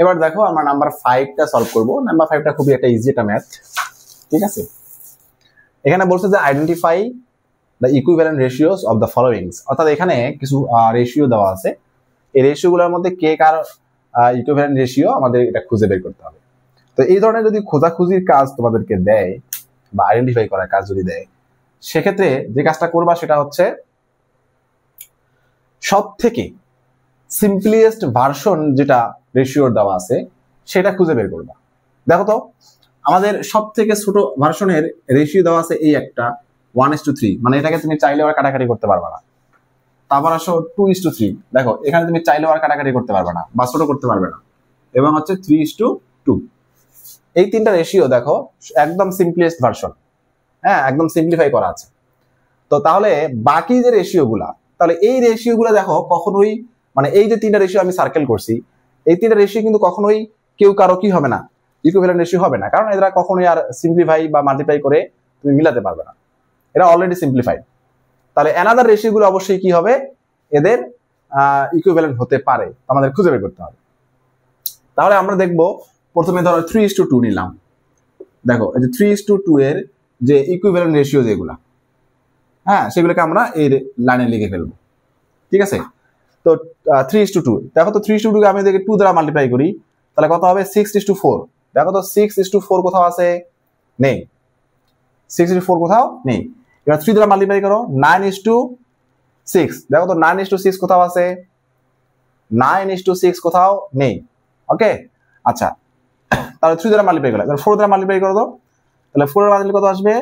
এবার দেখো আমরা নাম্বার 5টা সলভ করব। নাম্বার 5টা খুবই একটা ইজি একটা ম্যাথ, ঠিক আছে। এখানে বলছে যে identify the equivalent ratios of the followings, অর্থাৎ এখানে কিছু রেশিও দেওয়া আছে, এই রেশিওগুলোর মধ্যে কে কার ইকুইভ্যালেন্ট রেশিও আমাদের এটা খুঁজে বের করতে হবে। তো এই ধরনের যদি খোঁজাখুঁজির কাজ তোমাদেরকে দেয় বা আইডেন্টিফাই করার কাজ যদি দেয়, সেক্ষেত্রে যে কাজটা করবা সেটা হচ্ছে সব থেকে সিম্পলিয়েস্ট ভার্সন যেটা রেশিওর দেওয়া আছে সেটা খুঁজে বের করবা। দেখো তো আমাদের সব থেকে ছোট ভার্সনের রেশিও দেওয়া আছে এই একটা 1:3, মানে এটাকে তুমি চাইলে আর কাটাকাটি করতে পারবে না। তারপর আসো 2:3, দেখো এখানে তুমি চাইলেও আর কাটাকাটি করতে পারবে না বা ছোট করতে পারবে না। এবং হচ্ছে 3:2, এই তিনটা রেশিও দেখো একদম সিম্পলিয়েস্ট ভার্সন, হ্যাঁ একদম সিম্পলিফাই করা আছে। তো তাহলে বাকি যে রেশিও গুলা, তাহলে এই রেশিও গুলা দেখো কখনোই, মানে এই যে তিনটা রেশিও আমি সার্কেল করছি, এই তিনটা রেশিও কিন্তু কখনোই কেউ কারো কি হবে না, ইকুইভ্যালেন্ট রেশিও হবে না, কারণ এরা কখনোই আর সিম্পলিফাই বা মাল্টিপ্লাই করে তুমি মিলাতে পারবে না, এরা অলরেডি সিম্পলিফাইড। তাহলে অ্যানাদার রেশিও গুলো অবশ্যই কি হবে, এদের ইকুইভ্যালেন্ট হতে পারে, আমাদের খুঁজে বের করতে হবে। তাহলে আমরা দেখবো প্রথমে ধরো 3:2 নিলাম। দেখো এই যে 3:2 এর যে ইকুইভ্যালেন্ট রেশিও যেগুলা, হ্যাঁ সেগুলোকে আমরা এই লাইনে লিখে ফেলবো, ঠিক আছে। তো 3:2, দেখো তো 3:2 কে আমি দেখি 2 দ্বারা মাল্টিপ্লাই করি, তাহলে কত হবে 6:4। দেখো তো 6:4 কোথাও আছে, নেই, 6:4 কোথাও নেই। এবার 3 দ্বারা মাল্টিপ্লাই করো 9:6, দেখো তো 9:6 কোথাও আছে, 9:6 কোথাও নেই। ওকে, আচ্ছা তাহলে 3 দ্বারা মাল্টিপ্লাই করো, এবার 4 দ্বারা মাল্টিপ্লাই করো তো, তাহলে 4 এর মাল্টিপ্লাই কত আসবে,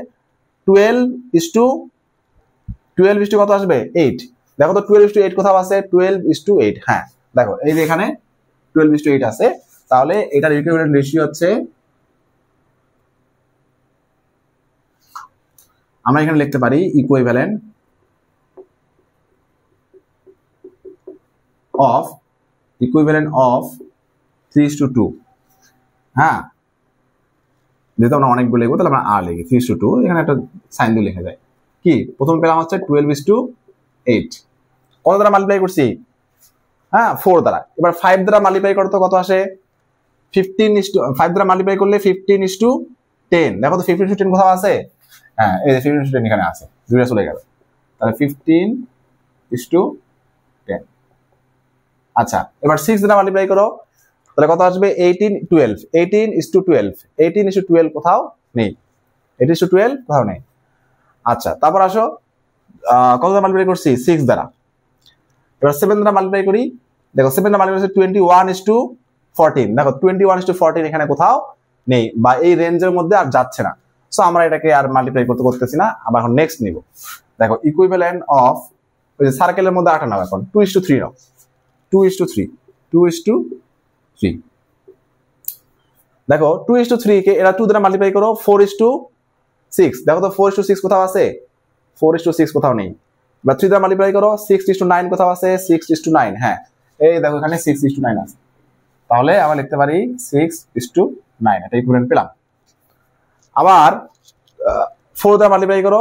12:12 কত আসবে 8। দেখো তো 12:8 কোথাও আছে, 12:8, হ্যাঁ দেখো এই যে এখানে 12:8 আছে। তাহলে এটার ইকুইভ্যালেন্ট রেশিও হচ্ছে, আমরা এখানে লিখতে পারি ইকুইভ্যালেন্ট অফ 3:2, হ্যাঁ যেহেতু আমরা অনেকগুলো লিখবো তাহলে আমরা আর লিখি 3:2, এখানে একটা সাইন দিয়ে লেখা যায়। কি প্রথম পেলাম হচ্ছে 12:8, কত দ্বারা মাল্টিপ্লাই করছি, হ্যাঁ 4 দ্বারা। এবার 5 দ্বারা মাল্টিপ্লাই করতে কত আসে, 5 দ্বারা মাল্টিপ্লাই করলে 15:10। দেখো তো 15:10 কোথাও আছে, হ্যাঁ এই যে 15:10 এখানে আছে, দুইটা চলে গেল, তাহলে 15:10। আচ্ছা এবার 6 দ্বারা মাল্টিপ্লাই করো, তাহলে কত আসবে 18:12, 18:12 কোথাও নেই, 18:12 কোথাও নেই। আচ্ছা তারপর আসো কত দ্বারা মাল্টিপ্লাই করছি, 6 দ্বারা। এবার 7 দ্বারা মাল্টিপ্লাই করি, দেখো 7 দ্বারা মাল্টিপ্লাই করছি 21:14, দেখো 21:14 এখানে কোথাও নেই বা এই রেঞ্জের মধ্যে আর যাচ্ছে না। সো আমরা এটাকে আর মাল্টিপ্লাই করতেছি না, আবার এখন নেক্সট নিব। দেখো ইকুইভ্যালেন্ট অফ, ওই যে সার্কেলের মধ্যে 8 নাও, এখন 2:3 নাও, 2:3। দেখো 2:3 কে এরা 2 দ্বারা মাল্টিপ্লাই করো 4:6, দেখো তো 4:6 কোথাও আছে, 4:6 কোথাও নেই। বা 3 দ্বারা মাল্টিপ্লাই করো 6:9 কোথাও আছে, 6:9, হ্যাঁ এই দেখো এখানে 6:9 আছে। তাহলে আমরা লিখতে পারি 6:9, এটা ইকুইভ্যালেন্ট পেলাম। আবার 4 দ্বারা মাল্টিপ্লাই করো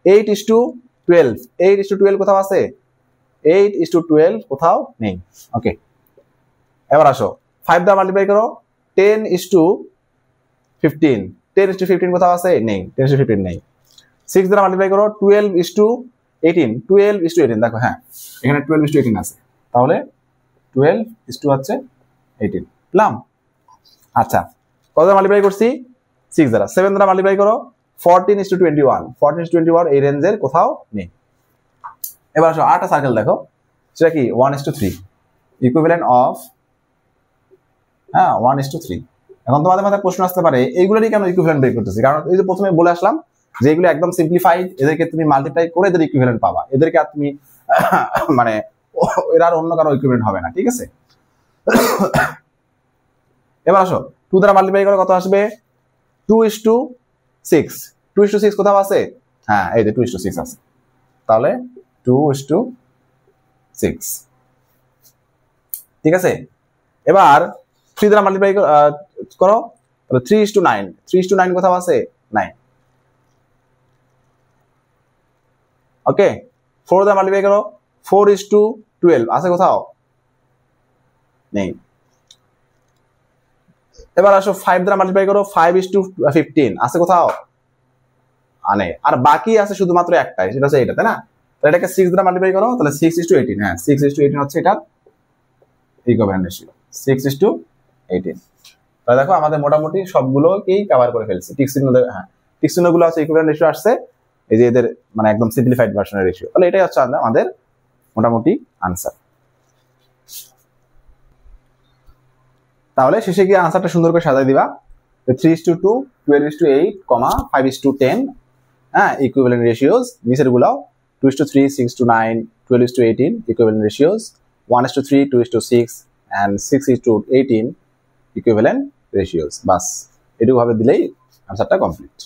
8:12, 8:12 কোথাও আছে, 8:12 কোথাও নেই। ওকে, এবার আসো 5 দ্বারা মাল্টিপ্লাই করো 10:15, 10:15 কোথাও আছে, নেই, 10:15 নেই। 6 দ্বারা মাল্টিপ্লাই করো 12:18, 12:18, দেখো হ্যাঁ এখানে 12:18 আছে, তাহলে 12:18 পেলাম। আচ্ছা কত দ্বারা মাল্টিপ্লাই করছি, 6 দ্বারা। 7 দ্বারা মাল্টিপ্লাই করো 14:21, 14:21 এই রেঞ্জের কোথাও নেই। এবার আসো আরেকটা সার্কেল দেখো, সেটা কি 1:3, ইকুইভ্যালেন্ট অফ, হ্যাঁ 1:3। এখন তোমাদের মাথায় প্রশ্ন আসতে পারে এইগুলোরই কেন ইকুইভ্যালেন্ট বের করতেছি, কারণ এই যে প্রথমে বলে আসলাম যে এগুলো একদম সিম্পলিফাইড, এদেরকে তুমি মাল্টিপ্লাই করে এদের ইকুইভ্যালেন্ট পাবা, এদেরকে আর তুমি মানে এর আর অন্য কারো ইকুইভ্যালেন্ট হবে না, ঠিক আছে। এবার আসো 2 দ্বারা মাল্টিপ্লাই করে কত আসবে, 2:6, 2:6 কোথাও আছে, হ্যাঁ এই যে 2:6 আছে, তাহলে 2:6, ঠিক আছে। এবার 3 দ্বারা মাল্টিপ্লাই করো, তাহলে 3:9, 3:9 কোথাও আছে, 9। ওকে, 4 দ্বারা মাল্টিপ্লাই করো 4:12 আছে কোথাও, নেই। এবার আসো 5 দ্বারা মাল্টিপ্লাই করো, 5:15 আছে কোথাও? আনে। আর বাকি আছে শুধুমাত্র একটাই, সেটা হচ্ছে এটা, তাই না? তাহলে এটাকে 6 দ্বারা মাল্টিপ্লাই করো, তাহলে 6:18। হ্যাঁ, 6:18 হচ্ছে এটা ইকুইভ্যালেন্ট রেশিও, 6:18। তাহলে দেখো আমাদের মোটামুটি সবগুলোকেই কভার করে ফেলছে। টিক চিহ্নগুলো আছে ইকুইভ্যালেন্ট রেশিও আসছে, এই যে এদের মানে একদম সিম্পলিফাইড ভার্সনের রেশিও। তাহলে এটাই হচ্ছে আমাদের মোটামুটি আনসার। তাহলে শেষে গিয়ে আনসারটা সুন্দর করে সাজাই দিবা। 3:2, 12:8, 5:10, হ্যাঁ, ইকুইভ্যালেন্ট রেশিওস। নিচের গুলাও 2:3, 6:9, 12:18 equivalent ratios, 1:3, 2:6 and 6:18 equivalent ratios. বাস এটুকু ভাবে দিলেই আনসারটা কমপ্লিট।